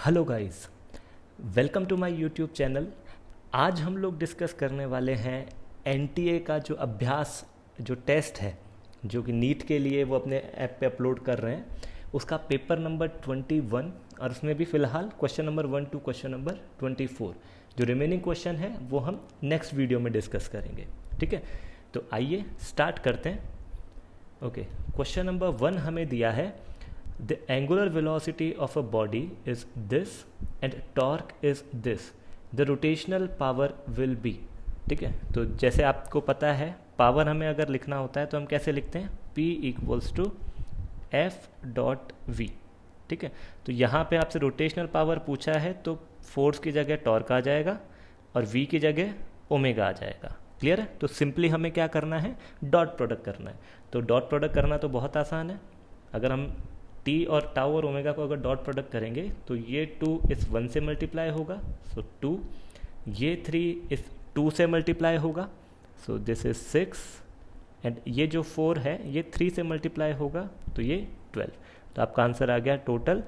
Hello guys, welcome to my YouTube channel. आज हम लोग डिस्कस करने वाले हैं एनटीए का जो अभ्यास जो टेस्ट है जो कि नीट के लिए वो अपने ऐप पे अपलोड कर रहे हैं, उसका पेपर नंबर 21 और उसमें भी फ़िलहाल question number 1 to question number 24 जो रिमेनिंग क्वेश्चन है वो हम नेक्स्ट वीडियो में डिस्कस करेंगे। ठीक है, तो आइए स्टार्ट करते हैं। ओके, क्वेश्चन नंबर 1 हमें दिया है the angular velocity of a body is this and torque is this, the rotational power will be। ठीक है, तो जैसे आपको पता है पावर हमें अगर लिखना होता है तो हम कैसे लिखते हैं, P equals to F dot V. ठीक है, तो यहाँ पे आपसे रोटेशनल पावर पूछा है तो फोर्स की जगह टॉर्क आ जाएगा और V की जगह ओमेगा आ जाएगा। क्लियर है, तो सिंपली हमें क्या करना है, डॉट प्रोडक्ट करना है। तो डॉट प्रोडक्ट करना तो बहुत आसान है। अगर हम टी और टाउ और ओमेगा को अगर डॉट प्रोडक्ट करेंगे तो ये 2 इस 1 से मल्टीप्लाई होगा, सो 2, ये 3 इस 2 से मल्टीप्लाई होगा, सो दिस इज 6, एंड ये जो 4 है ये 3 से मल्टीप्लाई होगा तो ये 12। तो आपका आंसर आ गया टोटल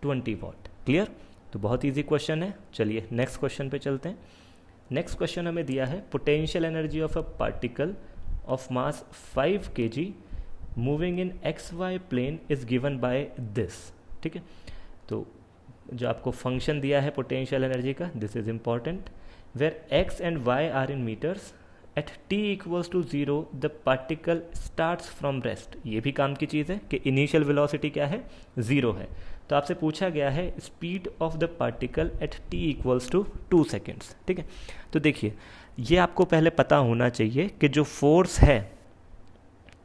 20 वॉट। क्लियर, तो बहुत ईजी क्वेश्चन है। चलिए नेक्स्ट क्वेश्चन पे चलते हैं। नेक्स्ट क्वेश्चन हमें दिया है potential energy of a particle of mass 5 kg moving in x y plane is given by this. ठीक है, तो जो आपको फंक्शन दिया है पोटेंशियल एनर्जी का, this is important, where x and y are in meters at t equals to 0 the particle starts from rest. ये भी काम की चीज़ है कि इनिशियल वेलोसिटी क्या है, 0 है। तो आपसे पूछा गया है speed of the particle at t equals to 2 seconds. ठीक है, तो देखिए ये आपको पहले पता होना चाहिए कि जो फोर्स है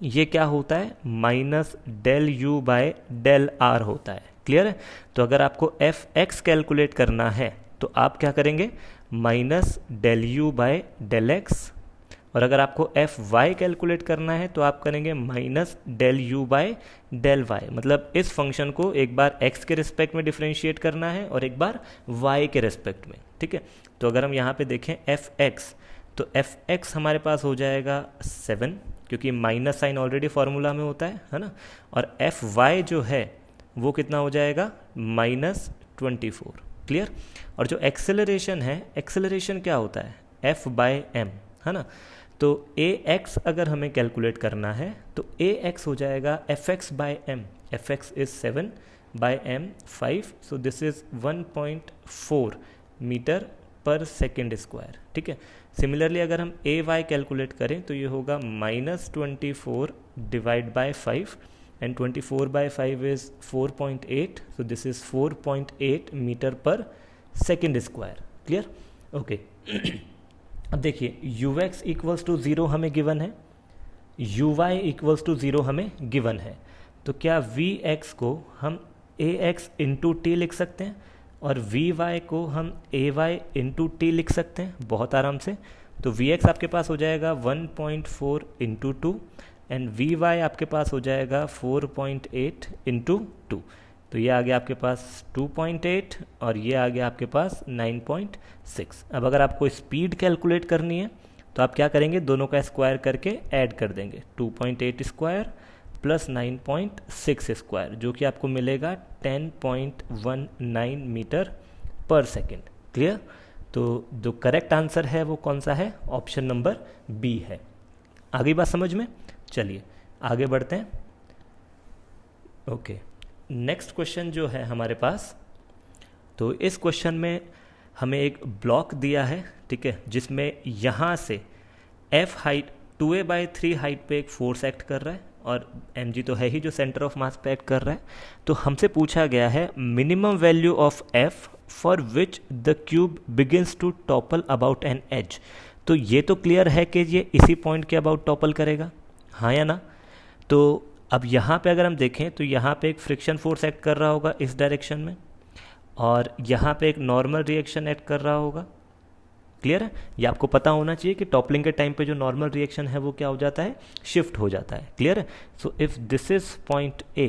ये क्या होता है, minus del u by del r होता है। क्लियर है, तो अगर आपको एफ एक्स कैलकुलेट करना है तो आप क्या करेंगे, minus del u by del x, और अगर आपको एफ वाई कैलकुलेट करना है तो आप करेंगे minus del u by del y. मतलब इस फंक्शन को एक बार एक्स के रिस्पेक्ट में डिफ्रेंशिएट करना है और एक बार वाई के रिस्पेक्ट में। ठीक है, तो अगर हम यहाँ पे देखें एफ एक्स, तो एफ एक्स हमारे पास हो जाएगा 7, क्योंकि माइनस साइन ऑलरेडी फॉर्मूला में होता है ना, और एफ वाई जो है वो कितना हो जाएगा, माइनस 24। क्लियर, और जो एक्सेलरेशन है, एक्सेलरेशन क्या होता है, एफ बाय एम, है ना। तो ए एक्स अगर हमें कैलकुलेट करना है तो ए एक्स हो जाएगा F x by m. F x is 7 by m 5, so this is 1.4 meter पर सेकेंड स्क्वायर। ठीक है, सिमिलरली अगर हम ए वाई कैलकुलेट करें तो ये होगा minus 24 divide by 5, and 24 by 5 is 4.8, so this is 4.8 meter पर सेकेंड स्क्वायर। Clear, okay. अब देखिए यू एक्स इक्वल्स टू 0 हमें गिवन है, यू वाई इक्वल्स टू 0 हमें गिवन है, तो क्या वी एक्स को हम ए एक्स इंटू टी लिख सकते हैं और वी वाई को हम ए वाई इंटू टी लिख सकते हैं बहुत आराम से। तो वी एक्स आपके पास हो जाएगा 1.4 इंटू 2, एंड वी वाई आपके पास हो जाएगा 4.8 इंटू 2। तो ये आ गया आपके पास 2.8 और ये आ गया आपके पास 9.6। अब अगर आपको स्पीड कैलकुलेट करनी है तो आप क्या करेंगे, दोनों का स्क्वायर करके ऐड कर देंगे, 2.8 स्क्वायर प्लस 9.6 स्क्वायर, जो कि आपको मिलेगा 10.19 मीटर पर सेकेंड। क्लियर, तो जो करेक्ट आंसर है वो कौन सा है, ऑप्शन नंबर बी है। आगे बात समझ में, चलिए आगे बढ़ते हैं। ओके, नेक्स्ट क्वेश्चन जो है हमारे पास, तो इस क्वेश्चन में हमें एक ब्लॉक दिया है, ठीक है, जिसमें यहाँ से एफ हाइट 2a/3 हाइट पे एक फोर्स एक्ट कर रहा है और mg तो है ही जो सेंटर ऑफ मास पे एक्ट कर रहा है। तो हमसे पूछा गया है minimum value of f for which the cube begins to topple about an edge. तो ये तो क्लियर है कि ये इसी पॉइंट के अबाउट टॉपल करेगा, हाँ या ना। तो अब यहाँ पे अगर हम देखें तो यहाँ पे एक फ्रिक्शन फोर्स एक्ट कर रहा होगा इस डायरेक्शन में, और यहाँ पे एक नॉर्मल रिएक्शन एक्ट कर रहा होगा। क्लियर है, ये आपको पता होना चाहिए कि टॉपलिंग के टाइम पे जो नॉर्मल रिएक्शन है वो क्या हो जाता है, शिफ्ट हो जाता है। क्लियर है, so if this is point A,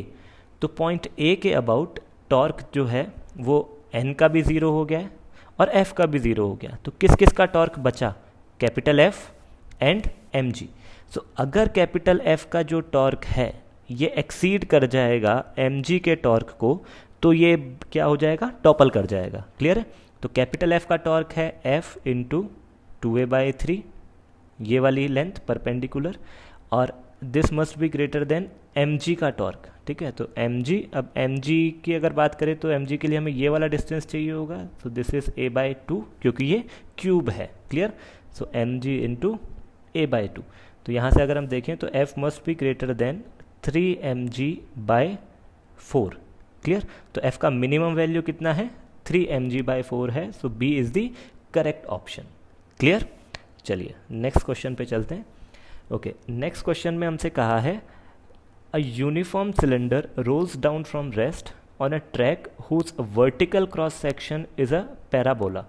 तो पॉइंट ए के अबाउट टॉर्क जो है वो एन का भी 0 हो गया है और एफ का भी 0 हो गया। तो किस किस का टॉर्क बचा, capital F and M G. So अगर कैपिटल एफ का जो टॉर्क है ये एक्सीड कर जाएगा एम जी के टॉर्क को, तो ये क्या हो जाएगा, टॉपल कर जाएगा। क्लियर है? तो कैपिटल एफ का टॉर्क है एफ इंटू 2a/3, ये वाली लेंथ परपेंडिकुलर, और this must be greater than mg का टॉर्क। ठीक है, तो mg, अब mg की अगर बात करें तो mg के लिए हमें ये वाला डिस्टेंस चाहिए होगा, तो दिस इज a/2 क्योंकि ये क्यूब है। क्लियर? सो mg इंटू a/2। तो यहाँ से अगर हम देखें तो f must be greater than 3mg/4। Clear? तो f का मिनिमम वैल्यू कितना है, 3mg/4 है, सो b is the correct option. Clear? चलिए नेक्स्ट क्वेश्चन पे चलते हैं। ओके, नेक्स्ट क्वेश्चन में हमसे कहा है a uniform cylinder rolls down from rest on a track whose vertical cross section is a parabola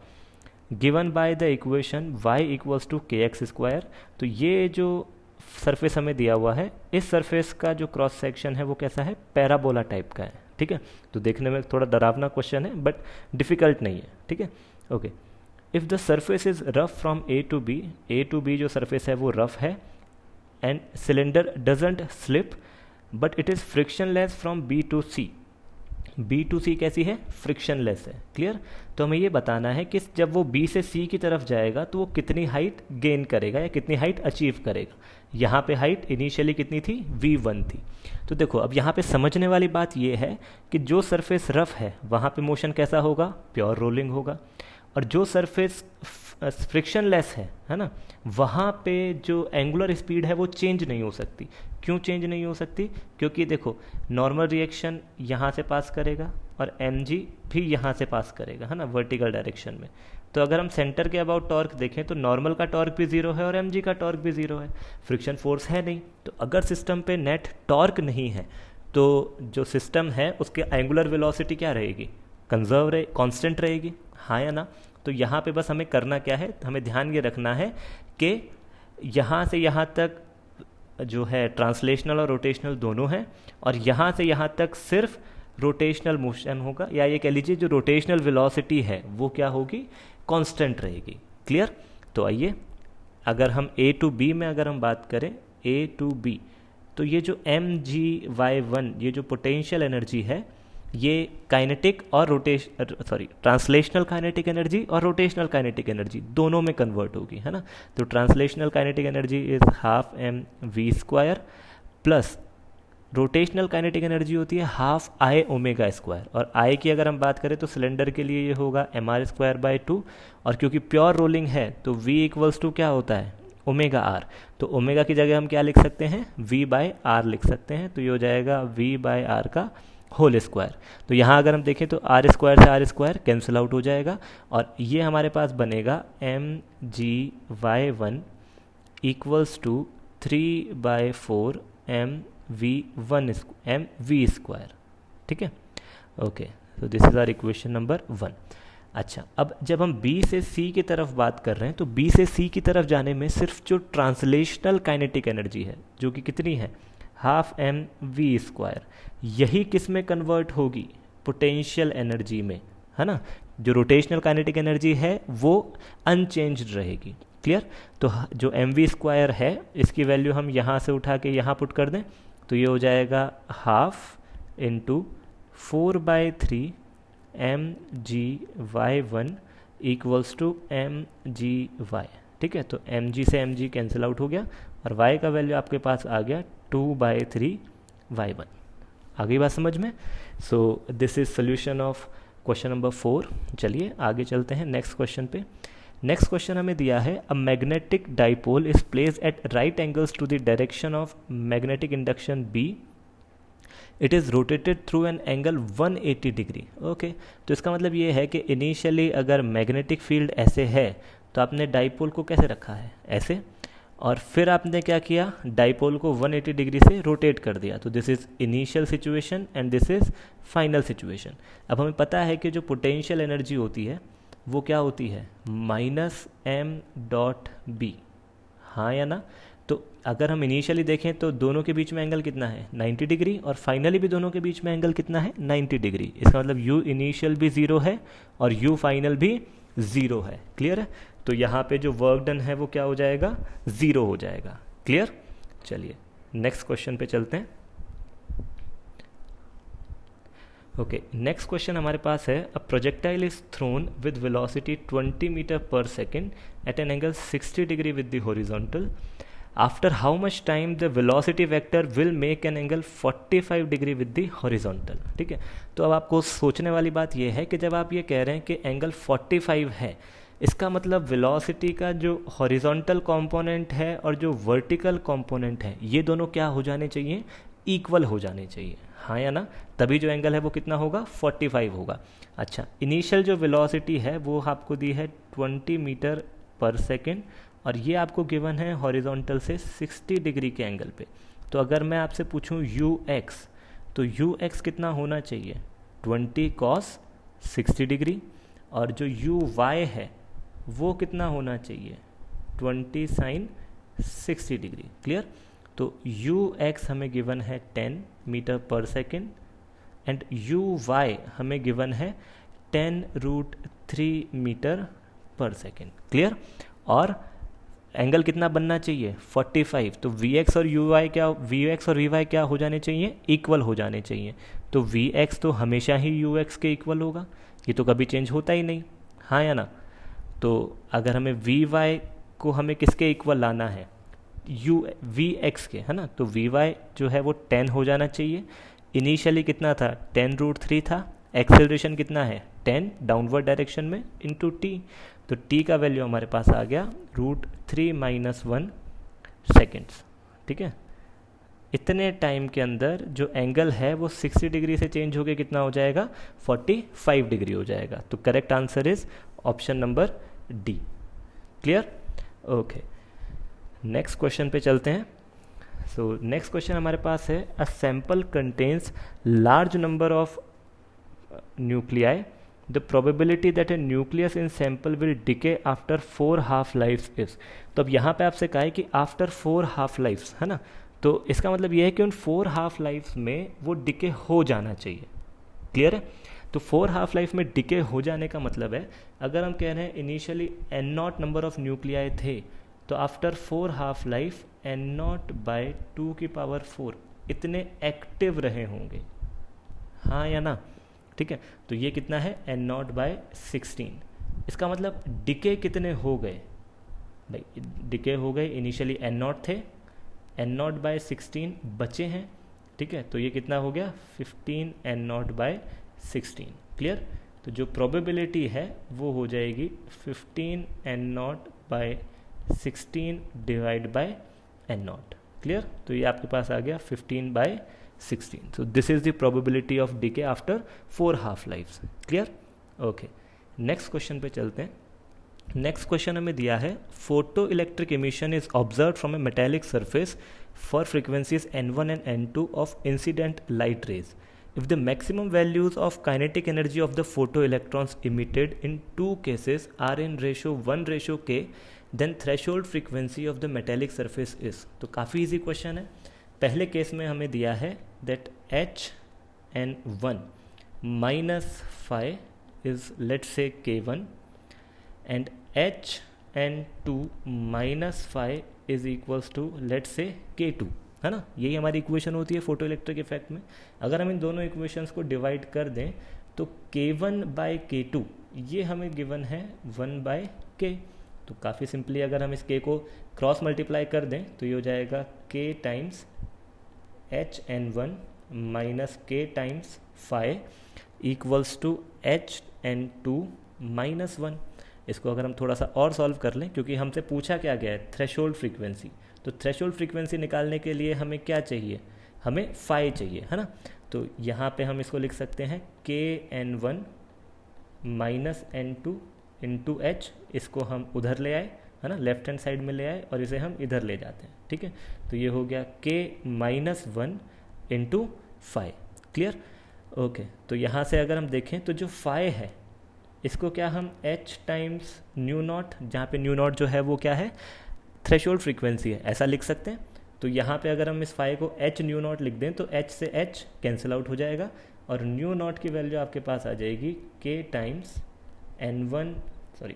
given by the equation y equals to kx²। तो ये जो सरफेस हमें दिया हुआ है, इस सरफेस का जो क्रॉस सेक्शन है वो कैसा है, पैराबोला टाइप का है। ठीक है, तो देखने में थोड़ा डरावना क्वेश्चन है बट डिफिकल्ट नहीं है। ठीक है, okay. If the surface is rough from a to b जो सरफेस है वो रफ है, and cylinder doesn't slip but it is frictionless from b to c। b to c कैसी है, फ्रिक्शनलेस है। क्लियर? तो हमें ये बताना है कि जब वो b से c की तरफ जाएगा तो वो कितनी हाइट गेन करेगा या कितनी हाइट अचीव करेगा। यहाँ पे हाइट इनिशियली कितनी थी, v1 थी। तो देखो अब यहाँ पे समझने वाली बात ये है कि जो सरफेस रफ है वहाँ पे मोशन कैसा होगा, प्योर रोलिंग होगा, और जो सरफेस फ्रिक्शनलेस है ना, वहाँ पे जो एंगुलर स्पीड है वो चेंज नहीं हो सकती। क्यों चेंज नहीं हो सकती? क्योंकि देखो नॉर्मल रिएक्शन यहाँ से पास करेगा और mg भी यहाँ से पास करेगा, है ना, वर्टिकल डायरेक्शन में। तो अगर हम सेंटर के अबाउट टॉर्क देखें तो नॉर्मल का टॉर्क भी ज़ीरो है और mg का टॉर्क भी ज़ीरो है, फ्रिक्शन फोर्स है नहीं। तो अगर सिस्टम पे नेट टॉर्क नहीं है तो जो सिस्टम है उसके एंगुलर वेलोसिटी क्या रहेगी, कंजर्व रहे, कांस्टेंट रहेगी, हाँ या ना। तो यहाँ पे बस हमें करना क्या है, हमें ध्यान ये रखना है कि यहाँ से यहाँ तक जो है ट्रांसलेशनल और रोटेशनल दोनों हैं, और यहाँ से यहाँ तक सिर्फ रोटेशनल मोशन होगा, या ये कह लीजिए जो रोटेशनल वेलोसिटी है वो क्या होगी, कांस्टेंट रहेगी। क्लियर? तो आइए अगर हम a to b में अगर हम बात करें a to b, तो ये जो mgy1 ये जो पोटेंशियल एनर्जी है ये काइनेटिक और ट्रांसलेशनल काइनेटिक एनर्जी और रोटेशनल काइनेटिक एनर्जी दोनों में कन्वर्ट होगी, है ना। तो translational kinetic energy is half mv² plus rotational kinetic energy होती है हाफ I⍵²। और I की अगर हम बात करें तो सिलेंडर के लिए ये होगा mr²/2, और क्योंकि प्योर रोलिंग है तो v इक्वल्स टू क्या होता है, ω/r। तो ओमेगा की जगह हम क्या लिख सकते हैं, v/r लिख सकते हैं। तो ये हो जाएगा v/r का होल स्क्वायर। तो यहाँ अगर हम देखें तो r² से r² कैंसिल आउट हो जाएगा, और ये हमारे पास बनेगा mgy1 इक्वल्स टू 3/4 mv²। ठीक है, ओके। तो this is our equation number 1। अच्छा, अब जब हम b से c की तरफ बात कर रहे हैं तो b से c की तरफ जाने में सिर्फ जो ट्रांसलेशनल काइनेटिक एनर्जी है जो कि कितनी है, हाफ mv², यही किस में कन्वर्ट होगी, पोटेंशियल एनर्जी में, है ना। जो रोटेशनल काइनेटिक एनर्जी है वो अनचेंज्ड रहेगी। क्लियर? तो जो mv² है इसकी वैल्यू हम यहाँ से उठा के यहाँ पुट कर दें तो ये हो जाएगा half into 4/3 mgy1 equals to mgy। ठीक है, तो mg से mg कैंसिल आउट हो गया और y का वैल्यू आपके पास आ गया 2/3 y1। आ गई बात समझ में? So this is solution of question number 4। चलिए आगे चलते हैं नेक्स्ट क्वेश्चन पे। नेक्स्ट क्वेश्चन हमें दिया है a magnetic dipole is placed at right angles to the direction of magnetic induction B। It is rotated through an angle 180 degree. Okay, तो इसका मतलब ये है कि इनिशियली अगर मैग्नेटिक फील्ड ऐसे है तो आपने डाइपोल को कैसे रखा है, ऐसे, और फिर आपने क्या किया, डाइपोल को 180 डिग्री से रोटेट कर दिया। तो this is initial situation and this is final situation. अब हमें पता है कि जो पोटेंशियल एनर्जी होती है वो क्या होती है, -m.b, हाँ या ना। तो अगर हम इनिशियली देखें तो दोनों के बीच में एंगल कितना है, 90 डिग्री, और फाइनली भी दोनों के बीच में एंगल कितना है, 90 डिग्री। इसका मतलब u इनिशियल भी 0 है और u फाइनल भी 0 है। क्लियर है? तो यहाँ पे जो वर्क डन है वो क्या हो जाएगा, 0 हो जाएगा। क्लियर? चलिए नेक्स्ट क्वेश्चन पे चलते हैं। ओके, नेक्स्ट क्वेश्चन हमारे पास है, a projectile is thrown with velocity 20 metre पर second at an angle 60 degree with the horizontal, after how much time the velocity vector will make an angle 45 degree with the horizontal. ठीक है, तो अब आपको सोचने वाली बात यह है कि जब आप ये कह रहे हैं कि एंगल 45 है, इसका मतलब वेलोसिटी का जो हॉरिजॉन्टल कंपोनेंट है और जो वर्टिकल कंपोनेंट है, ये दोनों क्या हो जाने चाहिए, इक्वल हो जाने चाहिए, हाँ या ना, तभी जो एंगल है वो कितना होगा, 45 होगा। अच्छा, इनिशियल जो वेलोसिटी है वो आपको दी है 20 मीटर पर सेकेंड और ये आपको गिवन है हॉरिजॉन्टल से 60 डिग्री के एंगल पे। तो अगर मैं आपसे पूछूं ux, तो ux कितना होना चाहिए, 20 cos 60 डिग्री, और जो uy है वो कितना होना चाहिए, 20 sin 60 डिग्री। क्लियर, तो ux हमें गिवन है 10 मीटर पर सेकेंड एंड uy हमें गिवन है 10√3 मीटर पर सेकेंड। क्लियर, और एंगल कितना बनना चाहिए, 45। तो vx और vy क्या हो जाने चाहिए, इक्वल हो जाने चाहिए। तो vx तो हमेशा ही ux के इक्वल होगा, ये तो कभी चेंज होता ही नहीं, हाँ या ना। तो अगर हमें vy को हमें किसके इक्वल लाना है, vx के, है ना, तो vy जो है वो 10 हो जाना चाहिए। इनिशियली कितना था, 10√3 था, एक्सेलरेशन कितना है 10 डाउनवर्ड डायरेक्शन में इंटू टी, तो टी का वैल्यू हमारे पास आ गया √3 - 1 सेकेंड्स। ठीक है, इतने टाइम के अंदर जो एंगल है वो 60 डिग्री से चेंज होकर कितना हो जाएगा, 45 डिग्री हो जाएगा। तो correct answer is option number D. Clear, okay, next question पे चलते हैं। सो नेक्स्ट क्वेश्चन हमारे पास है, a sample contains large number of nuclei, the probability that a nucleus in sample will decay after 4 half lives is। तो अब यहाँ पे आपसे कहा है कि आफ्टर 4 हाफ लाइफ्स, है ना, तो इसका मतलब ये है कि उन 4 हाफ लाइफ्स में वो डिके हो जाना चाहिए। क्लियर है, तो 4 हाफ लाइफ में डिके हो जाने का मतलब है, अगर हम कह रहे हैं initially n0 number of nuclei थे, तो आफ्टर 4 हाफ लाइफ n0/2⁴ इतने एक्टिव रहे होंगे, हाँ या ना। ठीक है, तो ये कितना है, n0/16। इसका मतलब डिके कितने हो गए भाई, डिके हो गए, इनिशियली n0 थे, n0/16 बचे हैं। ठीक है, तो ये कितना हो गया, 15 n0/16। क्लियर, तो जो प्रोबेबिलिटी है वो हो जाएगी 15 n0/16 divide by n0। Clear, तो ये आपके पास आ गया 15/16। So this is the probability of decay after 4 half lives। Clear, okay, next question पे चलते हैं। नेक्स्ट क्वेश्चन हमें दिया है, photo electric emission is observe from a metallic surface for frequencies n1 and n2 of incident light rays. If the maximum values of kinetic energy of the photo electrons emitted in 2 cases are in ratio 1:k, then threshold frequency of the metallic surface is. तो काफ़ी easy question है। पहले case में हमें दिया है that HN1 -phi is let's say K1 and HN2 -phi is equals to let's say K2, है ना, यही हमारी इक्वेशन होती है फोटो इलेक्ट्रिक इफेक्ट में। अगर हम इन दोनों इक्वेशंस को डिवाइड कर दें तो K1/K2 ये हमें गिवन है 1/K। तो काफ़ी सिंपली अगर हम इस K को क्रॉस मल्टीप्लाई कर दें तो ये हो जाएगा K times HN1 - K times phi equals to HN2 -1। इसको अगर हम थोड़ा सा और सॉल्व कर लें, क्योंकि हमसे पूछा क्या गया है, थ्रेशोल्ड फ्रीक्वेंसी, तो थ्रेशोल्ड फ्रीक्वेंसी निकालने के लिए हमें क्या चाहिए, हमें phi चाहिए, है ना। तो यहाँ पे हम इसको लिख सकते हैं KN1 - N2 इंटू H, इसको हम उधर ले आए, है ना, लेफ्ट हैंड साइड में ले आए और इसे हम इधर ले जाते हैं। ठीक है, तो ये हो गया K -1 into phi। Clear, okay, तो यहाँ से अगर हम देखें तो जो phi है इसको क्या हम H टाइम्स न्यू नॉट, जहाँ पे न्यू नॉट जो है वो क्या है, थ्रेशोल्ड फ्रीक्वेंसी है, ऐसा लिख सकते हैं। तो यहाँ पे अगर हम इस phi को H न्यू नॉट लिख दें तो H से H कैंसिल आउट हो जाएगा और न्यू नॉट की वैल्यू आपके पास आ जाएगी K times N1, sorry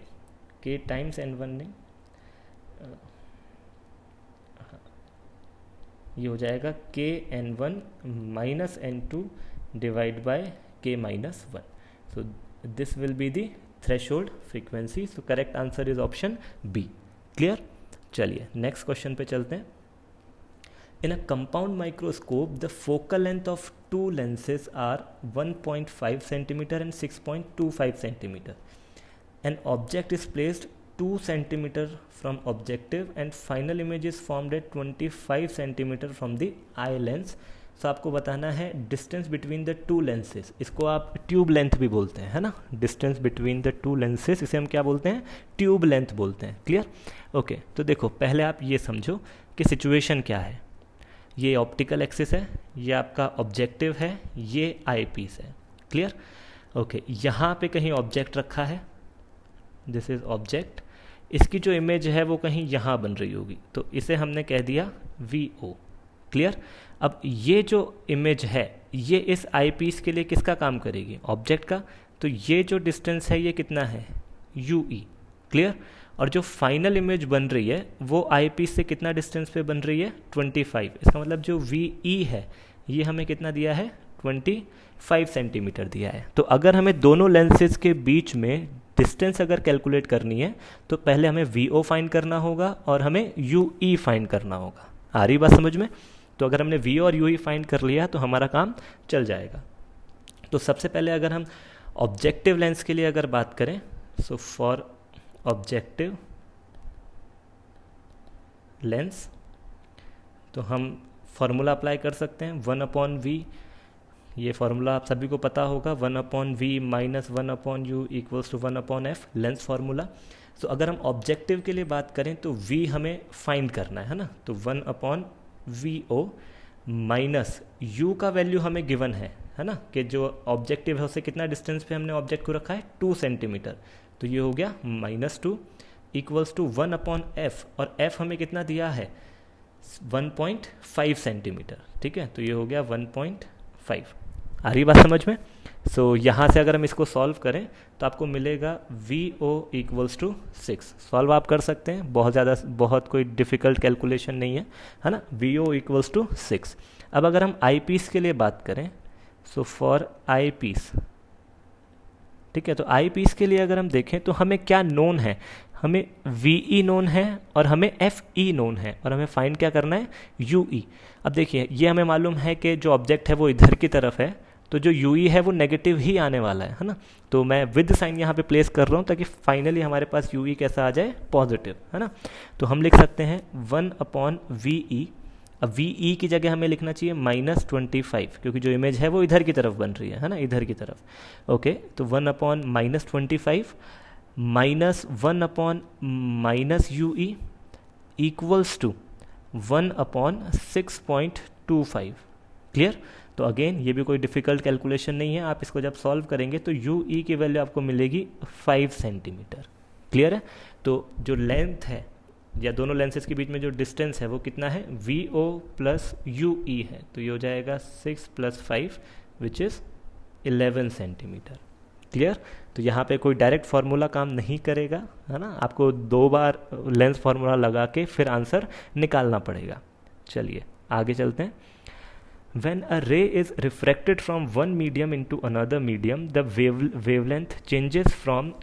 K times N1 नहीं, ये हो जाएगा KN1 - N2 divide by k-1. So this will be the threshold frequency. So correct answer is option B. Clear? चलिए नेक्स्ट क्वेश्चन पे चलते हैं. In a compound microscope, the focal length of two lenses are 1.5 centimeter and 6.25 centimeter. An object is placed 2 centimeter from objective and final image is formed at 25 centimeter from the eye lens. So आपको बताना है distance between the to lenses. इसको आप tube length भी बोलते हैं, है ना. Distance between the to lenses, इसे हम क्या बोलते हैं? ट्यूब लेंथ बोलते हैं. क्लियर? ओके. तो देखो पहले आप ये समझो कि सिचुएशन क्या है. ये ऑप्टिकल एक्सिस है, ये आपका ऑब्जेक्टिव है, ये आई पीस है. क्लियर? ओके. यहाँ पे कहीं ऑब्जेक्ट रखा है, दिस इज ऑब्जेक्ट. इसकी जो इमेज है वो कहीं यहाँ बन रही होगी, तो इसे हमने कह दिया VO. क्लियर? अब ये जो इमेज है ये इस आई पीस के लिए किसका काम करेगी? ऑब्जेक्ट का. तो ये जो डिस्टेंस है ये कितना है? UE. क्लियर? और जो फाइनल इमेज बन रही है वो आई पीस से कितना डिस्टेंस पे बन रही है? 25. इसका मतलब जो VE है ये हमें कितना दिया है? 25 सेंटीमीटर दिया है. तो अगर हमें दोनों लेंसेज के बीच में डिस्टेंस अगर कैलकुलेट करनी है तो पहले हमें VO फाइंड करना होगा और हमें UE फाइंड करना होगा. आ रही बात समझ में? तो अगर हमने VO और UE फाइंड कर लिया तो हमारा काम चल जाएगा. तो सबसे पहले अगर हम ऑब्जेक्टिव लेंस के लिए अगर बात करें, सो फॉर ऑब्जेक्टिव लेंस तो हम फॉर्मूला अप्लाई कर सकते हैं 1/V. ये फॉर्मूला आप सभी को पता होगा, 1/V minus 1/U equals to 1/F, lens formula. तो अगर हम ऑब्जेक्टिव के लिए बात करें तो V हमें फाइंड करना है ना. तो 1/VO माइनस U का वैल्यू हमें गिवन है ना, कि जो ऑब्जेक्टिव है उससे कितना डिस्टेंस पे हमने ऑब्जेक्ट को रखा है? 2 सेंटीमीटर. तो ये हो गया -2 इक्वल्स टू 1/F, और F हमें कितना दिया है? 1.5 सेंटीमीटर. ठीक है, तो ये हो गया 1.5. आ रही बात समझ में? सो यहाँ से अगर हम इसको सॉल्व करें तो आपको मिलेगा VO इक्वल्स टू 6. सॉल्व आप कर सकते हैं, बहुत कोई डिफ़िकल्ट कैलकुलेशन नहीं है ना. VO equals to 6. अब अगर हम आई पीस के लिए बात करें, सो फॉर आई पीस, ठीक है, तो आई पीस के लिए अगर हम देखें तो हमें क्या नोन है? हमें VE नोन है और हमें FE नोन है, और हमें फाइंड क्या करना है? UE. अब देखिए ये हमें मालूम है कि जो ऑब्जेक्ट है वो इधर की तरफ है, तो जो UE है वो नेगेटिव ही आने वाला है ना. तो मैं विद साइन यहाँ पे प्लेस कर रहा हूँ ताकि फाइनली हमारे पास UE कैसा आ जाए? पॉजिटिव, है ना. तो हम लिख सकते हैं 1/VE. अब VE की जगह हमें लिखना चाहिए -25, क्योंकि जो इमेज है वो इधर की तरफ बन रही है ना, इधर की तरफ. ओके, तो 1/-25 minus 1/-UE equals to 1/6.25. Clear? तो अगेन ये भी कोई डिफ़िकल्ट कैलकुलेशन नहीं है. आप इसको जब सॉल्व करेंगे तो UE की वैल्यू आपको मिलेगी 5 सेंटीमीटर. क्लियर है? तो जो लेंथ है या दोनों लेंसेज के बीच में जो डिस्टेंस है वो कितना है? VO प्लस UE है. तो ये हो जाएगा 6 + 5 विच इज़ 11 सेंटीमीटर. क्लियर? तो यहाँ पे कोई डायरेक्ट फार्मूला काम नहीं करेगा, है ना. आपको 2 बार लेंस फार्मूला लगा के फिर आंसर निकालना पड़ेगा. चलिए आगे चलते हैं. When a ray is refracted from one medium into another medium, the wavelength changes from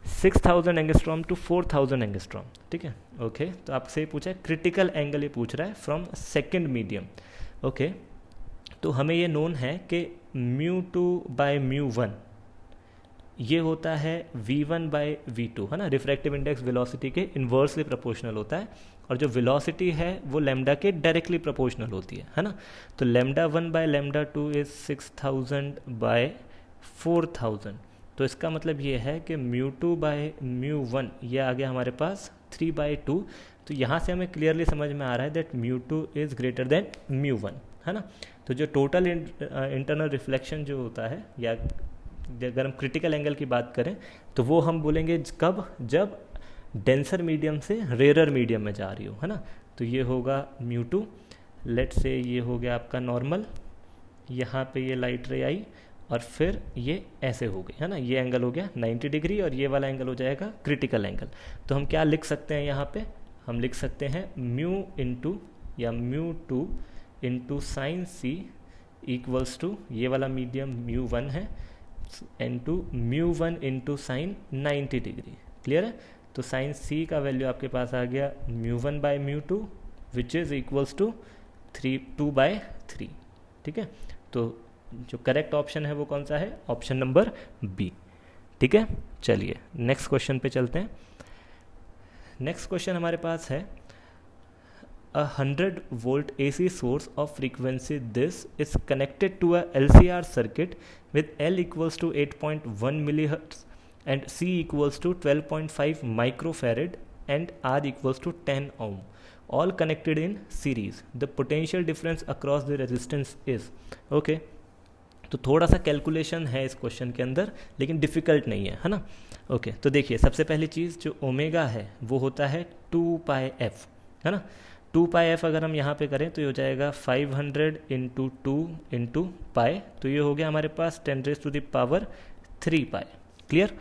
6000 angstrom to 4000 angstrom. ठीक है, ओके. तो आपसे पूछा है क्रिटिकल एंगल, ये पूछ रहा है फ्रॉम सेकेंड मीडियम. ओके, तो हमें ये नोन है कि μ2/μ1 ये होता है V1/V2, है ना. रिफ्रैक्टिव इंडेक्स वेलोसिटी के इन्वर्सली प्रोपोर्शनल होता है, और जो वेलोसिटी है वो लैम्डा के डायरेक्टली प्रोपोर्शनल होती है ना. तो λ1/λ2 इज 6000/4000. तो इसका मतलब ये है कि μ2/μ1 ये आ गया हमारे पास 3/2. तो यहाँ से हमें क्लियरली समझ में आ रहा है दैट μ2 इज़ ग्रेटर देन μ1, है ना. तो जो टोटल इंटरनल रिफ्लेक्शन जो होता है, या अगर हम क्रिटिकल एंगल की बात करें तो वो हम बोलेंगे कब? जब डेंसर मीडियम से रेयर मीडियम में जा रही हो, है ना. तो ये होगा μ2. लेट से ये हो गया आपका नॉर्मल, यहाँ पे ये लाइट रे आई और फिर ये ऐसे हो गई, है ना. ये एंगल हो गया 90 डिग्री और ये वाला एंगल हो जाएगा क्रिटिकल एंगल. तो हम क्या लिख सकते हैं यहाँ पे? हम लिख सकते हैं μ इंटू या μ2 into sine C equals to ये वाला मीडियम μ1 है into μ1 into sine 90 degree. Clear है? तो साइन C का वैल्यू आपके पास आ गया μ1 by μ2 which is equals to 2/3। ठीक है, तो जो करेक्ट ऑप्शन है वो कौन सा है? Option number B. ठीक है, चलिए नेक्स्ट क्वेश्चन पे चलते हैं। नेक्स्ट क्वेश्चन हमारे पास है a 100 volt AC source of frequency this is connected to a LCR circuit with L equals to 8.1 millihertz and C equals to 12.5 microfarad and R equals to 10 ohm, all connected in series. The potential difference across the resistance is okay. तो थोड़ा सा calculation है इस question के अंदर, लेकिन difficult नहीं है, है ना? ओके, तो देखिए सबसे पहली चीज़ जो ओमेगा है वो होता है 2πf, है ना? 2πf अगर हम यहाँ पे करें तो ये हो जाएगा 500 इंटू 2 इंटू पाई, तो ये हो गया हमारे पास 10⁻³ पाई। क्लियर?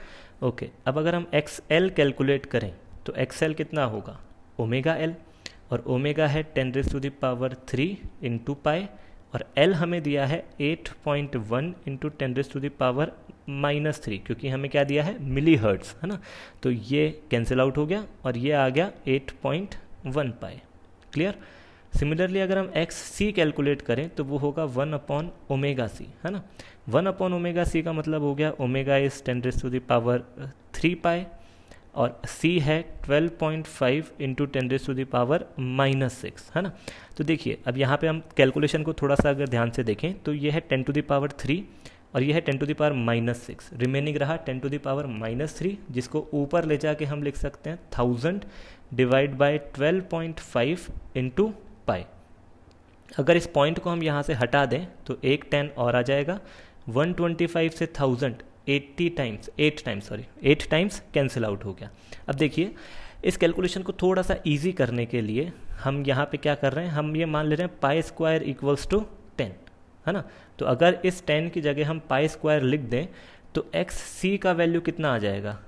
ओके, अब अगर हम XL कैलकुलेट करें तो XL कितना होगा? ओमेगा L, और ओमेगा है 10⁻³ इंटू पाई, और L हमें दिया है 8.1 इंटू 10⁻⁻3, क्योंकि हमें क्या दिया है? मिली हर्ट्स, है ना? तो ये कैंसिल आउट हो गया और ये आ गया 8.1 पाई। क्लियर? सिमिलरली अगर हम XC कैलकुलेट करें तो वो होगा 1/ωc, है ना? 1/ωc का मतलब हो गया ओमेगा इज 10⁻³ पाई और C है 12.5 इंटू 10⁻⁻6, है ना? तो देखिए अब यहाँ पे हम कैलकुलेशन को थोड़ा सा अगर ध्यान से देखें तो ये है 10⁻³ और ये है 10⁻⁻6, रिमेनिंग रहा 10⁻⁻3, जिसको ऊपर ले जाके हम लिख सकते हैं 1000 डिवाइड बाय 12.5 इंटू पाई। अगर इस पॉइंट को हम यहाँ से हटा दें तो एक 10 और आ जाएगा। 125 से 1000 8 टाइम्स कैंसिल आउट हो गया। अब देखिए इस कैलकुलेशन को थोड़ा सा इजी करने के लिए हम यहाँ पे क्या कर रहे हैं, हम ये मान ले रहे हैं π² इक्वल्स टू 10, है ना? तो अगर इस 10 की जगह हम π² लिख दें तो XC का वैल्यू कितना आ जाएगा?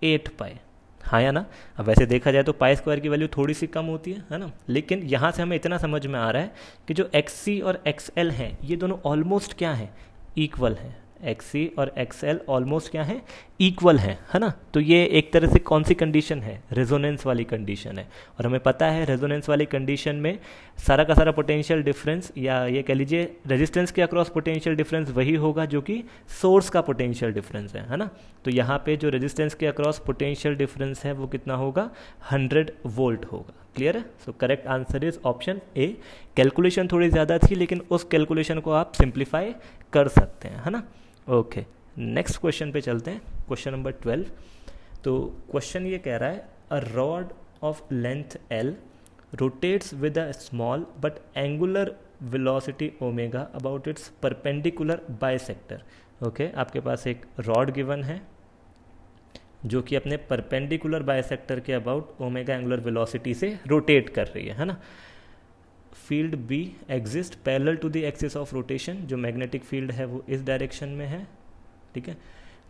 8 पाई। हाँ या ना? अब वैसे देखा जाए तो π² की वैल्यू थोड़ी सी कम होती है ना? लेकिन यहाँ से हमें इतना समझ में आ रहा है कि जो XC और XL हैं ये दोनों ऑलमोस्ट क्या हैं? इक्वल हैं। XC और XL ऑलमोस्ट क्या है? इक्वल है ना? तो ये एक तरह से कौन सी कंडीशन है? रेजोनेंस वाली कंडीशन है, और हमें पता है रेजोनेंस वाली कंडीशन में सारा का सारा पोटेंशियल डिफरेंस, या ये कह लीजिए रेजिस्टेंस के अक्रॉस पोटेंशियल डिफरेंस वही होगा जो कि सोर्स का पोटेंशियल डिफरेंस है ना? तो यहाँ पे जो रेजिस्टेंस के अक्रॉस पोटेंशियल डिफरेंस है वो कितना होगा? 100 वोल्ट होगा। क्लियर है? सो correct answer is option A. Calculation थोड़ी ज़्यादा थी लेकिन उस कैलकुलेशन को आप सिंप्लीफाई कर सकते हैं, है ना? ओके, नेक्स्ट क्वेश्चन पे चलते हैं, क्वेश्चन नंबर 12। तो क्वेश्चन ये कह रहा है a rod of length L rotates with a small but angular velocity omega about its perpendicular bisector. Okay, आपके पास एक रॉड गिवन है जो कि अपने परपेंडिकुलर बाइसेक्टर के अबाउट ओमेगा एंगुलर वेलोसिटी से रोटेट कर रही है ना? Field B exist parallel to the axis of rotation, जो मैग्नेटिक फील्ड है वो इस डायरेक्शन में है। ठीक है,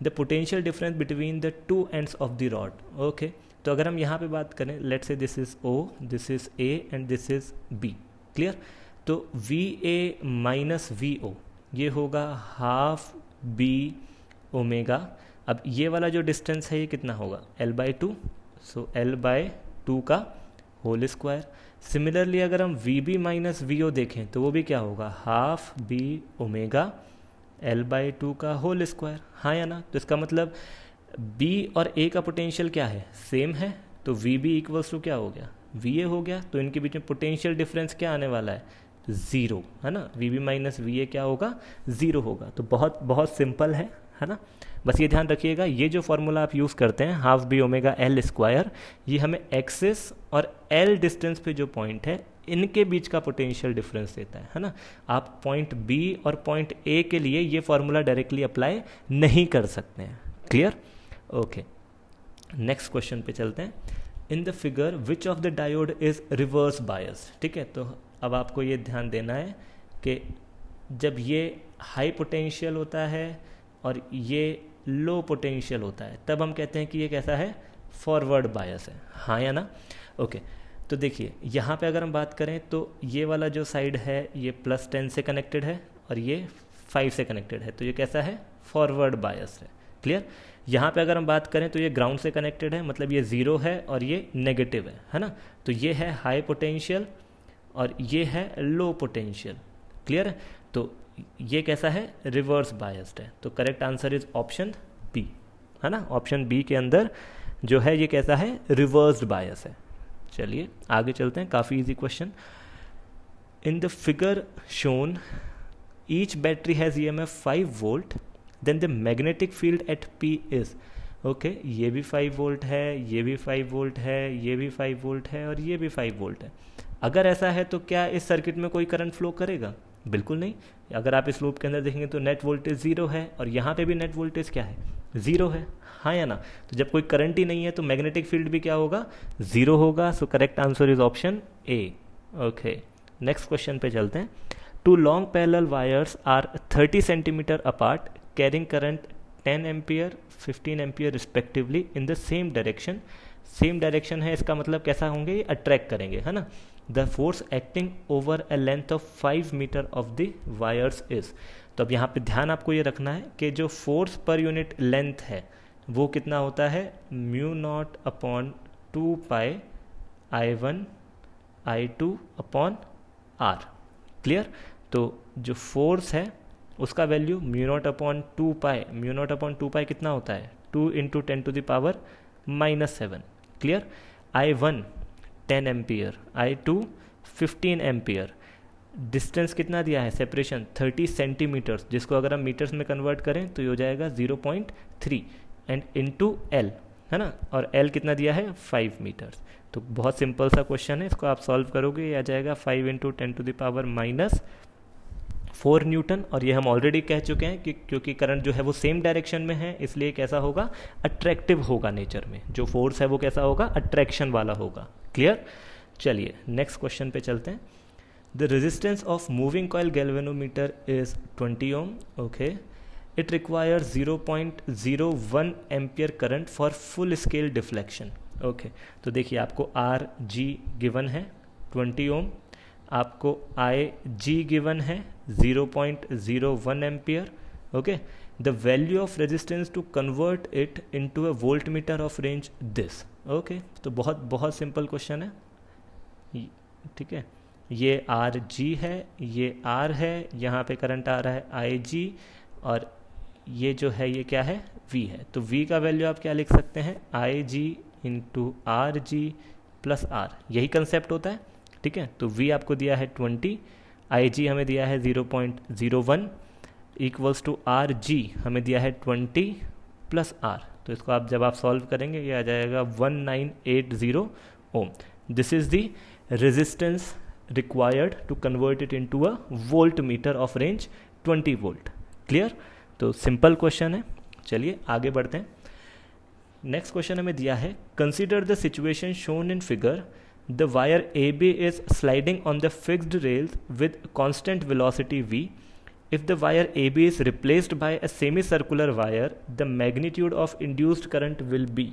the potential difference between the two ends of the rod. Okay, तो अगर हम यहाँ पे बात करें, let's say this is O, this is A and this is B। Clear? तो VA माइनस VO ये होगा हाफ B ओमेगा। अब ये वाला जो डिस्टेंस है ये कितना होगा? L/2, सो L/2 का होल स्क्वायर। सिमिलरली अगर हम VB माइनस VO देखें तो वो भी क्या होगा? हाफ B ओमेगा L/2 का होल स्क्वायर। हाँ या ना? तो इसका मतलब B और A का पोटेंशियल क्या है? सेम है, तो VB इक्वल्स टू क्या हो गया? VA हो गया। तो इनके बीच में पोटेंशियल डिफरेंस क्या आने वाला है? 0, है ना? VB माइनस VA क्या होगा? 0 होगा। तो बहुत बहुत सिंपल है ना? बस ये ध्यान रखिएगा, ये जो फॉर्मूला आप यूज़ करते हैं half B omega L square, ये हमें एक्सिस और L डिस्टेंस पे जो पॉइंट है इनके बीच का पोटेंशियल डिफरेंस देता है ना? आप पॉइंट B और पॉइंट A के लिए ये फॉर्मूला डायरेक्टली अप्लाई नहीं कर सकते हैं। क्लियर? ओके, नेक्स्ट क्वेश्चन पे चलते हैं। इन the figure which of the diode is reverse bias. ठीक है, तो अब आपको ये ध्यान देना है कि जब ये हाई पोटेंशियल होता है और ये लो पोटेंशियल होता है तब हम कहते हैं कि ये कैसा है? फॉरवर्ड बायस है। हाँ या ना? ओके, तो देखिए यहाँ पे अगर हम बात करें तो ये वाला जो साइड है ये +10 से कनेक्टेड है और ये 5 से कनेक्टेड है, तो ये कैसा है, फॉरवर्ड बायस है। क्लियर। यहाँ पे अगर हम बात करें तो ये ग्राउंड से कनेक्टेड है, मतलब ये 0 है और ये नेगेटिव है ना। तो ये है हाई पोटेंशियल और ये है लो पोटेंशियल। क्लियर है। तो ये कैसा है, रिवर्स बायस्ड है। तो correct answer is option B, है ना। ऑप्शन बी के अंदर जो है ये कैसा है, रिवर्स्ड बायस है। चलिए आगे चलते हैं, काफ़ी easy question. In the figure shown each battery has EMF 5 volt, then the magnetic field at P is, okay, ये भी 5 वोल्ट है, ये भी 5 वोल्ट है, ये भी 5 वोल्ट है और ये भी 5 वोल्ट है। अगर ऐसा है तो क्या इस सर्किट में कोई करंट फ्लो करेगा? बिल्कुल नहीं। अगर आप इस लूप के अंदर देखेंगे तो नेट वोल्टेज 0 है और यहाँ पे भी नेट वोल्टेज क्या है, 0 है, हाँ या ना। तो जब कोई करंट ही नहीं है तो मैग्नेटिक फील्ड भी क्या होगा, 0 होगा। So correct answer is option A. Okay, next question पे चलते हैं। Two long parallel wires are 30 centimeter apart carrying current 10 ampere 15 ampere respectively in the same direction. Same direction है, इसका मतलब कैसा होंगे, ये अट्रैक्ट करेंगे, है ना। The force acting over a length of 5 meter of the wires is. तो अब यहाँ पे ध्यान आपको ये रखना है कि जो फोर्स पर यूनिट लेंथ है वो कितना होता है, μ0 upon 2 pi I1 I2 upon R। Clear. तो जो फोर्स है उसका value μ0 upon 2 pi, μ0 upon 2 pi कितना होता है, 2 into 10 to the power -7। Clear. I1 10 ampere, I2 15 ampere. Distance कितना दिया है, सेपरेशन 30 सेंटीमीटर्स, जिसको अगर हम मीटर्स में कन्वर्ट करें तो ये हो जाएगा 0.3 एंड इनटू L, है ना। और L कितना दिया है, 5 मीटर्स। तो बहुत सिंपल सा क्वेश्चन है, इसको आप सॉल्व करोगे ये आ जाएगा 5 into 10 to the power -4 newton. और ये हम ऑलरेडी कह चुके हैं कि क्योंकि करंट जो है वो सेम डायरेक्शन में है, इसलिए कैसा होगा, अट्रैक्टिव होगा नेचर में। जो फोर्स है वो कैसा होगा, अट्रैक्शन वाला होगा। क्लियर। चलिए नेक्स्ट क्वेश्चन पे चलते हैं। The resistance of moving coil galvanometer is 20 ohm. Okay, it requires 0.01 ampere current for full scale deflection. Okay, तो देखिए आपको RG गिवन है 20 ओम, आपको IG गिवन है 0.01 ampere. Okay, the value of resistance to convert it into a volt metre of range this. Okay, तो बहुत बहुत simple question है, ठीक है। ये RG है, ये R है, यहाँ पे करंट आ रहा है IG और ये जो है ये क्या है, V है। तो V का वैल्यू आप क्या लिख सकते हैं, IG into RG plus R, यही कंसेप्ट होता है, ठीक है। तो V आपको दिया है 20, IG हमें दिया है 0.01 इक्वल्स टू RG हमें दिया है 20 प्लस R। तो इसको आप जब आप सॉल्व करेंगे ये आ जाएगा 1980 ohm. This is the resistance required to convert it into a volt metre of range 20 volt. Clear. तो सिंपल क्वेश्चन है। चलिए आगे बढ़ते हैं। नेक्स्ट क्वेश्चन हमें दिया है, consider the situation shown in figure, the wire AB is sliding on the fixed rails with constant velocity V. If the wire AB is replaced by a semicircular wire, the magnitude of induced current will be.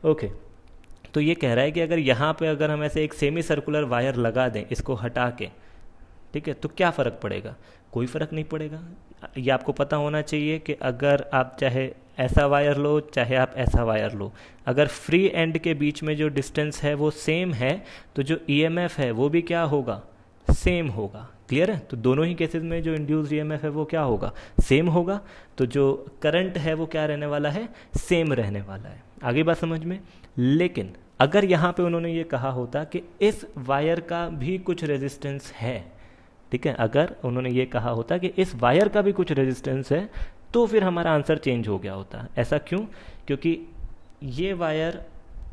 Okay, तो ये कह रहा है कि अगर यहाँ पे अगर हम ऐसे एक सेमी सर्कुलर वायर लगा दें इसको हटा के, ठीक है, तो क्या फ़र्क पड़ेगा, कोई फ़र्क नहीं पड़ेगा। ये आपको पता होना चाहिए कि अगर आप चाहे ऐसा वायर लो चाहे आप ऐसा वायर लो, अगर फ्री एंड के बीच में जो डिस्टेंस है वो सेम है तो जो EMF है वो भी क्या होगा, सेम होगा। क्लियर है। तो दोनों ही केसेस में जो इंड्यूस्ड EMF है वो क्या होगा, सेम होगा। तो जो करंट है वो क्या रहने वाला है, सेम रहने वाला है। आगे बात समझ में। लेकिन अगर यहाँ पे उन्होंने ये कहा होता कि इस वायर का भी कुछ रेजिस्टेंस है, ठीक है, अगर उन्होंने ये कहा होता कि इस वायर का भी कुछ रेजिस्टेंस है, तो फिर हमारा आंसर चेंज हो गया होता। ऐसा क्यों, क्योंकि ये वायर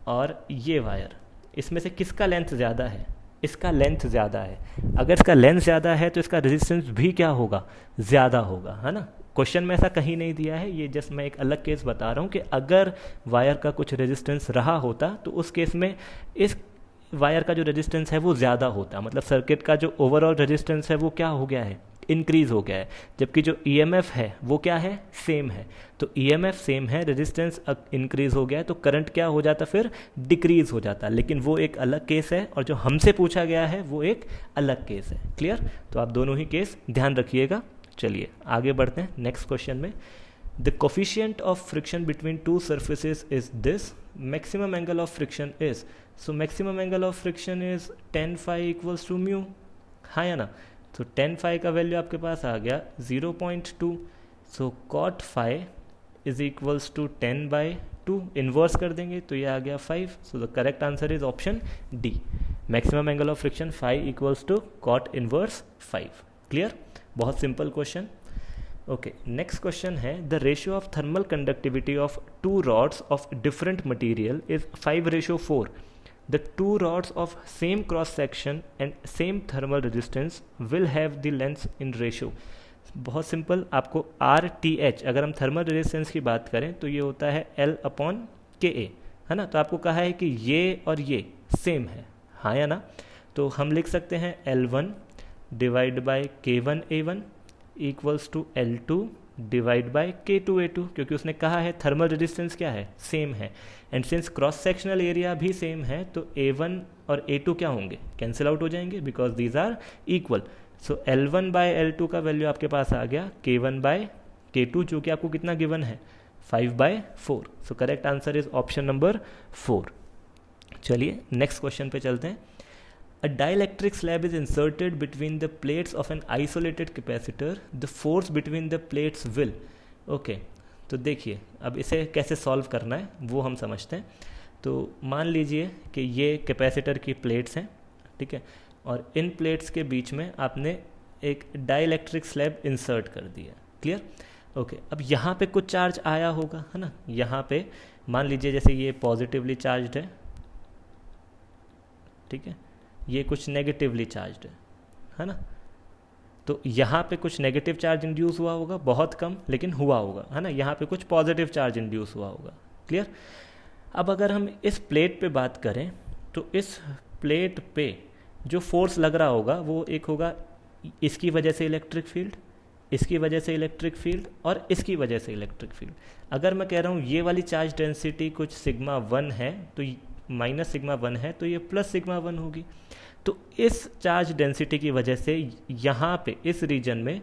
और ये वायर, इसमें से किसका लेंथ ज़्यादा है, इसका लेंथ ज़्यादा है। अगर इसका लेंथ ज़्यादा है तो इसका रेजिस्टेंस भी क्या होगा, ज़्यादा होगा, है ना। क्वेश्चन में ऐसा कहीं नहीं दिया है, ये जस्ट मैं एक अलग केस बता रहा हूँ कि अगर वायर का कुछ रेजिस्टेंस रहा होता तो उस केस में इस वायर का जो रेजिस्टेंस है वो ज़्यादा होता, मतलब सर्किट का जो ओवरऑल रेजिस्टेंस है वो क्या हो गया है, इंक्रीज हो गया है। जबकि जो EMF है वो क्या है, सेम है। तो EMF सेम है, रेजिस्टेंस इंक्रीज हो गया है, तो करंट क्या हो जाता, फिर डिक्रीज हो जाता। लेकिन वो एक अलग केस है और जो हमसे पूछा गया है वो एक अलग केस है। क्लियर। तो आप दोनों ही केस ध्यान रखिएगा। चलिए आगे बढ़ते हैं नेक्स्ट क्वेश्चन में. The coefficient of friction between two surfaces is this. Maximum angle of friction is, so maximum angle of friction is tan phi equals to mu. हाँ या ना. तो tan phi का वैल्यू आपके पास आ गया 0.2. So cot phi is equals to 10/2. Inverse कर देंगे तो ये आ गया 5. So the correct answer is option D. Maximum angle of friction phi equals to cot inverse 5. Clear. बहुत simple question. Okay, next question है the ratio of thermal conductivity of two rods of different material is 5:4. The two rods of same cross section and same thermal resistance will have the length in ratio. बहुत simple. आपको RTH, अगर हम thermal resistance की बात करें तो ये होता है L/KA, है ना. तो आपको कहा है कि ये और ये सेम है, हाँ या ना. तो हम लिख सकते हैं L1 divide by K1A1 equals to L2 divide by K2A2, क्योंकि उसने कहा है थर्मल रेजिस्टेंस क्या है, सेम है. And since cross sectional area भी सेम है तो A1 और A2 क्या होंगे, कैंसिल आउट हो जाएंगे because these are equal. So L1 by L2 का वैल्यू आपके पास आ गया K1 बाय K2, जो कि आपको कितना गिवन है 5/4. सो correct answer is option number 4. चलिए नेक्स्ट क्वेश्चन पे चलते हैं. A dielectric slab is inserted between the plates of an isolated capacitor. The force between the plates will. Okay, तो देखिए अब इसे कैसे सॉल्व करना है वो हम समझते हैं. तो मान लीजिए कि ये कैपेसिटर की प्लेट्स हैं, ठीक है, और इन प्लेट्स के बीच में आपने एक डाइलेक्ट्रिक स्लैब इंसर्ट कर दिया. क्लियर. ओके, अब यहाँ पे कुछ चार्ज आया होगा, है ना. यहाँ पे मान लीजिए जैसे ये पॉजिटिवली चार्ज्ड है, ठीक है, ये कुछ नेगेटिवली चार्ज्ड है ना. तो यहाँ पे कुछ नेगेटिव चार्ज इंड्यूस हुआ होगा, बहुत कम लेकिन हुआ होगा, है ना. यहाँ पे कुछ पॉजिटिव चार्ज इंड्यूस हुआ होगा. क्लियर. अब अगर हम इस प्लेट पे बात करें तो इस प्लेट पे जो फोर्स लग रहा होगा वो एक होगा इसकी वजह से इलेक्ट्रिक फील्ड, इसकी वजह से इलेक्ट्रिक फील्ड और इसकी वजह से इलेक्ट्रिक फील्ड. अगर मैं कह रहा हूँ ये वाली चार्ज डेंसिटी कुछ σ1 है तो -σ1 है तो ये +σ1 होगी. तो इस चार्ज डेंसिटी की वजह से यहाँ पे इस रीजन में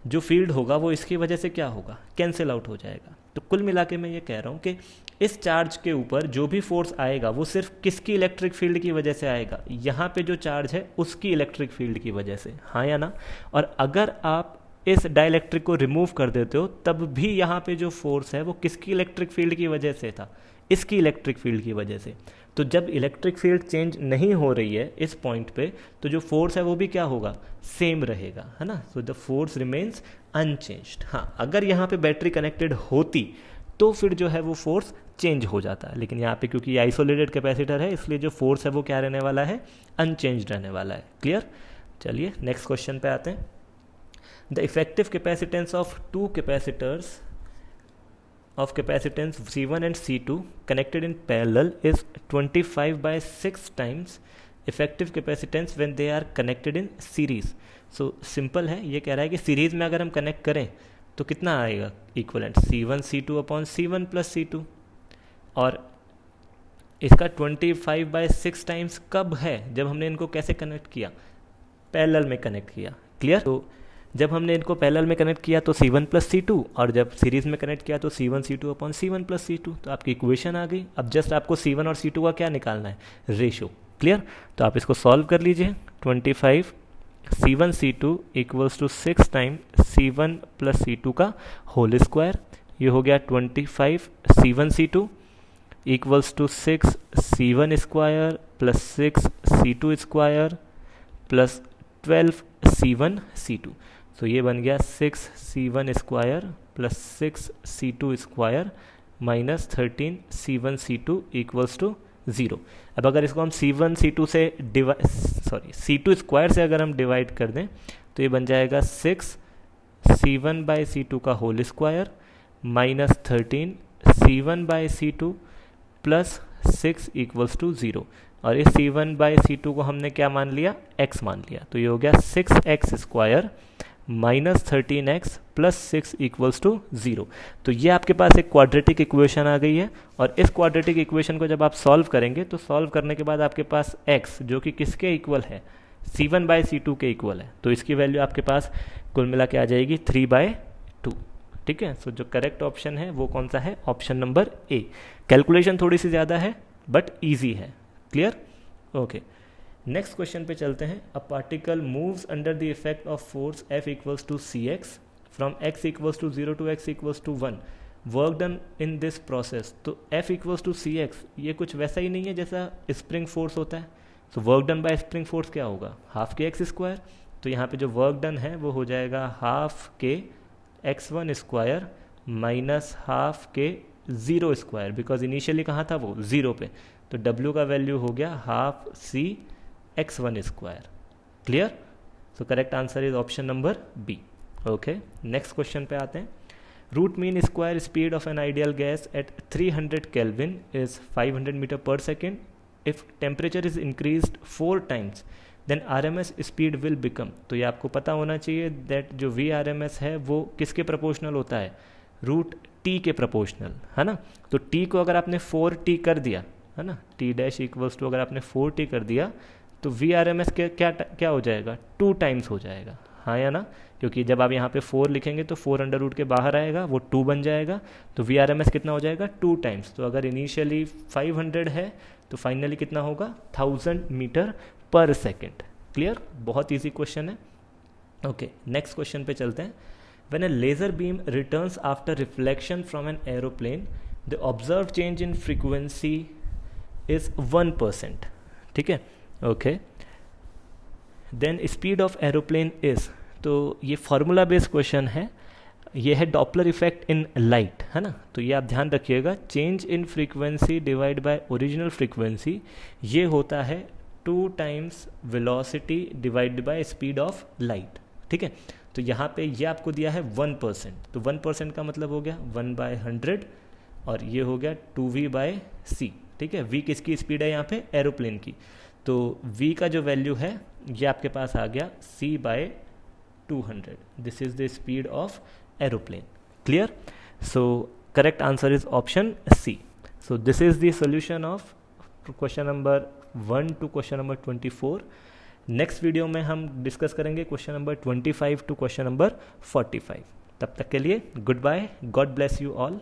जो फील्ड होगा वो इसकी वजह से क्या होगा, कैंसिल आउट हो जाएगा. तो कुल मिला के मैं ये कह रहा हूँ कि इस चार्ज के ऊपर जो भी फोर्स आएगा वो सिर्फ किसकी इलेक्ट्रिक फील्ड की वजह से आएगा, यहाँ पे जो चार्ज है उसकी इलेक्ट्रिक फील्ड की वजह से, हाँ या ना. और अगर आप इस डाइलेक्ट्रिक को रिमूव कर देते हो तब भी यहाँ पे जो फोर्स है वो किसकी इलेक्ट्रिक फील्ड की वजह से था, इसकी इलेक्ट्रिक फील्ड की वजह से. तो जब इलेक्ट्रिक फील्ड चेंज नहीं हो रही है इस पॉइंट पे तो जो फोर्स है वो भी क्या होगा, सेम रहेगा, है ना. So the force remains unchanged. हाँ, अगर यहाँ पे बैटरी कनेक्टेड होती तो फिर जो है वो फोर्स चेंज हो जाता है, लेकिन यहाँ पे क्योंकि ये आइसोलेटेड कैपेसिटर है इसलिए जो फोर्स है वो क्या रहने वाला है, अनचेंज्ड रहने वाला है. क्लियर. चलिए नेक्स्ट क्वेश्चन पे आते हैं. The effective capacitance of two capacitors of capacitance C1 and C2 connected in parallel is 25/6 times effective capacitance when they are connected in series. So simple है, ये कह रहा है कि सीरीज में अगर हम कनेक्ट करें तो कितना आएगा equivalent C1 C2 upon C1 plus C2. और इसका 25/6 टाइम्स कब है, जब हमने इनको कैसे कनेक्ट किया, पैरेलल में कनेक्ट किया. क्लियर. तो जब हमने इनको पैरेलल में कनेक्ट किया तो C1 प्लस C2, और जब सीरीज में कनेक्ट किया तो C1 C2 upon C1 plus C2. तो आपकी इक्वेशन आ गई. अब जस्ट आपको C1 और C2 का क्या निकालना है, रेशो. क्लियर. तो आप इसको सॉल्व कर लीजिए. 25 C1 C2 equals to 6 time C1 plus C2 का होल स्क्वायर. ये हो गया 25 C1 C2 equals to 6 C1 square plus 6 C2 square plus 12 C1 C2. तो ये बन गया 6 C1 square plus 6 C2 square minus 13 C1 C2 equals to 0. अब अगर इसको हम C1 C2 से C2 स्क्वायर से अगर हम डिवाइड कर दें तो ये बन जाएगा 6 C1 बाई C2 का whole square minus 13 C1 by C2 plus 6 equals to 0. और इस C1 बाई C2 को हमने क्या मान लिया, x मान लिया. तो ये हो गया 6x square minus 13x plus 6 equals to 0. तो ये आपके पास एक क्वाड्रेटिक इक्वेशन आ गई है. और इस क्वाड्रेटिक इक्वेशन को जब आप सॉल्व करेंगे तो सॉल्व करने के बाद आपके पास x जो कि किसके इक्वल है, C1/C2 के इक्वल है, तो इसकी वैल्यू आपके पास कुल मिला के आ जाएगी 3/2। ठीक है, सो जो करेक्ट ऑप्शन है वो कौन सा है, ऑप्शन नंबर ए। कैलकुलेशन थोड़ी सी ज़्यादा है बट ईजी है। क्लियर? ओके, नेक्स्ट क्वेश्चन पे चलते हैं। A particle moves under the effect of force F equals to Cx from x equals to 0 to x equals to 1, work done in this process. तो F equals to Cx ये कुछ वैसा ही नहीं है जैसा स्प्रिंग फोर्स होता है। तो work done by spring force क्या होगा, हाफ के x स्क्वायर। तो यहाँ पे जो वर्क डन है वो हो जाएगा हाफ के x1 स्क्वायर माइनस हाफ के 0 स्क्वायर, बिकॉज इनिशियली कहाँ था वो 0 पे। तो W का वैल्यू हो गया half C x1 square. Clear? So correct answer is option number B. Okay, next question पे आते हैं। Root mean square speed of an ideal gas at 300 kelvin is 500 metre पर second. If temperature is increased 4 times then RMS speed will become. तो ये आपको पता होना चाहिए दैट जो VRMS है वो किसके प्रोपोर्शनल होता है, रूट T के प्रोपोर्शनल, है ना। तो T को अगर आपने 4T कर दिया, है ना, T डैश इक्वल्स टू अगर आपने 4T कर दिया तो VRMS के क्या हो जाएगा, 2 टाइम्स हो जाएगा, हाँ या ना। क्योंकि जब आप यहाँ पे 4 लिखेंगे तो 4 अंडर रूट के बाहर आएगा, वो 2 बन जाएगा। तो VRMS कितना हो जाएगा, 2 टाइम्स। तो अगर इनिशियली 500 है तो फाइनली कितना होगा, 1000 मीटर पर सेकेंड। क्लियर? बहुत ईजी क्वेश्चन है। ओके, नेक्स्ट क्वेश्चन पे चलते हैं। When a laser beam returns after reflection from an aeroplane the observe change in frequency is 1%। ठीक है, okay. Then speed of aeroplane is, तो ये फॉर्मूला बेस्ड क्वेश्चन है, ये है डॉपलर इफेक्ट इन लाइट, है ना। तो ये आप ध्यान रखिएगा, change in frequency divide by original frequency, ये होता है 2 times velocity divide by speed of light. ठीक है, तो यहाँ पे ये आपको दिया है 1%, तो 1% का मतलब हो गया 1/100 और ये हो गया 2v/c। ठीक है, v किसकी स्पीड है यहाँ पे, एरोप्लेन की। तो v का जो वैल्यू है ये आपके पास आ गया c/200। This is the speed of aeroplane. Clear? So correct answer is option C. So this is the solution of question number 1 to question number 24। Next video में हम डिस्कस करेंगे question number 25 to question number 45। तब तक के लिए good bye, God bless you all.